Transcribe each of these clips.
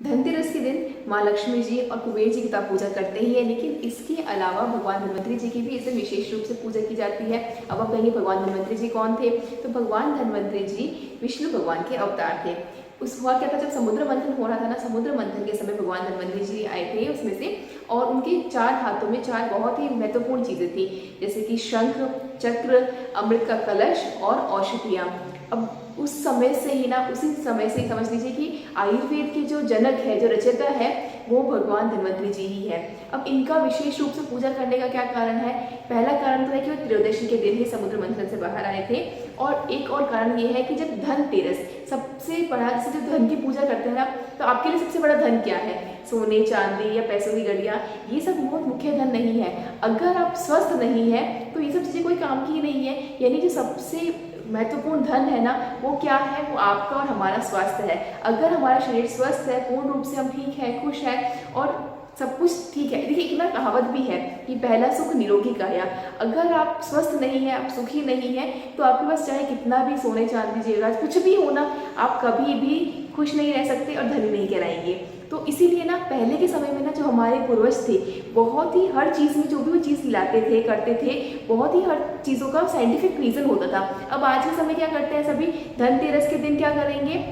धनतेरस के दिन माँ लक्ष्मी जी और कुबेर जी की तो आप पूजा करते ही है, लेकिन इसके अलावा भगवान धन्वंतरि जी की भी इसे विशेष रूप से पूजा की जाती है। अब आप कहेंगे भगवान धन्वंतरि जी कौन थे? तो भगवान धन्वंतरि जी विष्णु भगवान के अवतार थे। उस हुआ क्या था, जब समुद्र मंथन हो रहा था ना, समुद्र मंथन के समय भगवान धन्वंतरि जी आए थे उसमें से, और उनके 4 हाथों में 4 बहुत ही महत्वपूर्ण चीजें थी, जैसे कि शंख, चक्र, अमृत का कलश और औषधियाँ। अब उस समय से ही ना, उसी समय से समझ लीजिए कि आयुर्वेद के जो जनक है, जो रचयिता है, वो भगवान धन्वंतरि जी ही है। अब इनका विशेष रूप से पूजा करने का क्या कारण है? पहला कारण तो है कि वो त्रयोदशी के दिन ही समुद्र मंथन से बाहर आए थे, और एक और कारण ये है कि जब धनतेरस सबसे बड़ा, जैसे जो धन की पूजा करते हैं ना, तो आपके लिए सबसे बड़ा धन क्या है? सोने चांदी या पैसों की गड़िया, ये सब बहुत मुख्य धन नहीं है। अगर आप स्वस्थ नहीं है तो ये सब चीज़ें कोई काम की ही नहीं है। यानी जो सबसे महत्वपूर्ण धन है ना, वो क्या है? वो आपका और हमारा स्वास्थ्य है। अगर हमारा शरीर स्वस्थ है, पूर्ण रूप से हम ठीक है, खुश है और सब कुछ ठीक है। देखिए, एक ना कहावत भी है कि पहला सुख निरोगी काया। अगर आप स्वस्थ नहीं है, आप सुखी नहीं है, तो आपके पास चाहे कितना भी सोने चांदी जेवरात कुछ भी हो ना, आप कभी भी खुश नहीं रह सकते और धनी नहीं कहलाएंगे। तो इसीलिए ना, पहले के समय में ना, जो हमारे पूर्वज थे, बहुत ही हर चीज़ में जो भी वो चीज़ लाते थे, करते थे, बहुत ही हर चीज़ों का साइंटिफिक रीज़न होता था। अब आज के समय क्या करते हैं सभी? धनतेरस के दिन क्या करेंगे?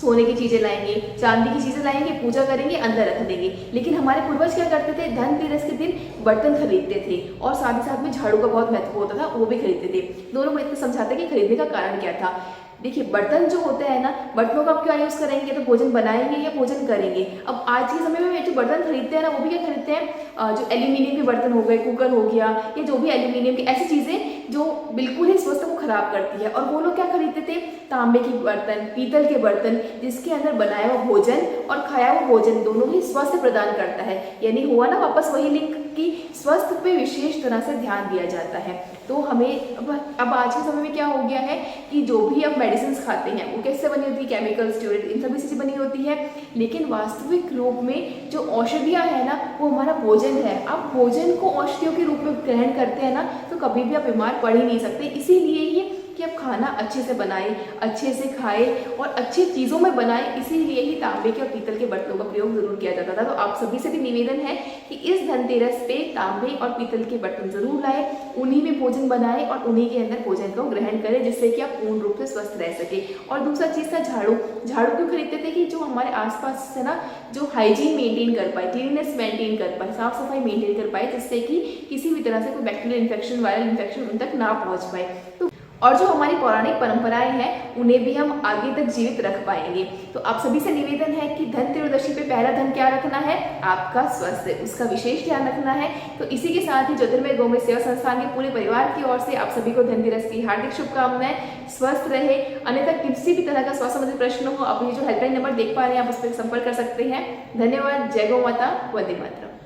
सोने की चीजें लाएंगे, चांदी की चीजें लाएंगे, पूजा करेंगे, अंदर रख देंगे। लेकिन हमारे पूर्वज क्या करते थे? धनतेरस के दिन बर्तन खरीदते थे, और साथ ही साथ में झाड़ू का बहुत महत्व होता था, वो भी खरीदते थे। दोनों में इतना समझाते कि खरीदने का कारण क्या था। देखिए, बर्तन जो होते हैं ना, बर्तनों का आप क्या यूज़ करेंगे? तो भोजन बनाएंगे या भोजन करेंगे। अब आज के समय में जो बर्तन खरीदते हैं ना, वो भी क्या खरीदते हैं? जो एल्यूमिनियम के बर्तन हो गए, कुकर हो गया, या जो भी एल्यूमिनियम की ऐसी चीज़ें जो बिल्कुल ही स्वास्थ्य को खराब करती है। और वो लोग क्या खरीदते थे? तांबे के बर्तन, पीतल के बर्तन, जिसके अंदर बनाया हुआ भोजन और खाया हुआ भोजन दोनों ही स्वास्थ्य प्रदान करता है। यानी हुआ ना वापस वही लिंक कि स्वास्थ्य पे विशेष तरह से ध्यान दिया जाता है। तो हमें अब आज के समय में क्या हो गया है कि जो भी अब मेडिसिन खाते हैं, वो कैसे बनी होती है? केमिकल, स्टेरॉइड, इन सभी से बनी होती है। लेकिन वास्तविक रूप में जो औषधियाँ है ना, वो हमारा भोजन है। आप भोजन को औषधियों के रूप में ग्रहण करते हैं ना, तो कभी भी आप बीमार पड़ ही नहीं सकते। इसीलिए ही कि आप खाना अच्छे से बनाएं, अच्छे से खाएं और अच्छी चीज़ों में बनाएं। इसीलिए ही तांबे के और पीतल के बर्तनों का प्रयोग जरूर किया जाता था। तो आप सभी से भी निवेदन है कि इस धनतेरस पे तांबे और पीतल के बर्तन जरूर लाएं, उन्हीं में भोजन बनाएं और उन्हीं के अंदर भोजन को ग्रहण करें, जिससे कि आप पूर्ण रूप से स्वस्थ रह सके। और दूसरा चीज़ था झाड़ू। झाड़ू क्यों खरीदते थे? कि जो हमारे आसपास है ना, जो हाइजीन मेंटेन कर पाए, क्लीननेस मेंटेन कर पाए, साफ सफाई मेंटेन कर पाए, जिससे कि किसी भी तरह से कोई बैक्टीरियल इन्फेक्शन, वायरल इन्फेक्शन उन तक ना पहुंच पाए। तो और जो हमारी पौराणिक परंपराएं हैं, उन्हें भी हम आगे तक जीवित रख पाएंगे। तो आप सभी से निवेदन है कि धन त्रयोदशी पे पहला धन क्या रखना है? आपका स्वास्थ्य, उसका विशेष ध्यान रखना है। तो इसी के साथ ही ज्योतिर्मय गौमय सेवा संस्थान के पूरे परिवार की ओर से आप सभी को धनतेरस की हार्दिक शुभकामनाएं। स्वस्थ रहे। अन्यथा किसी भी तरह का स्वास्थ्य संबंधित प्रश्न हो, आप ये जो हेल्पलाइन नंबर देख पा रहे हैं, आप उस पर संपर्क कर सकते हैं। धन्यवाद। जय गौ माता, वंदे मातरम।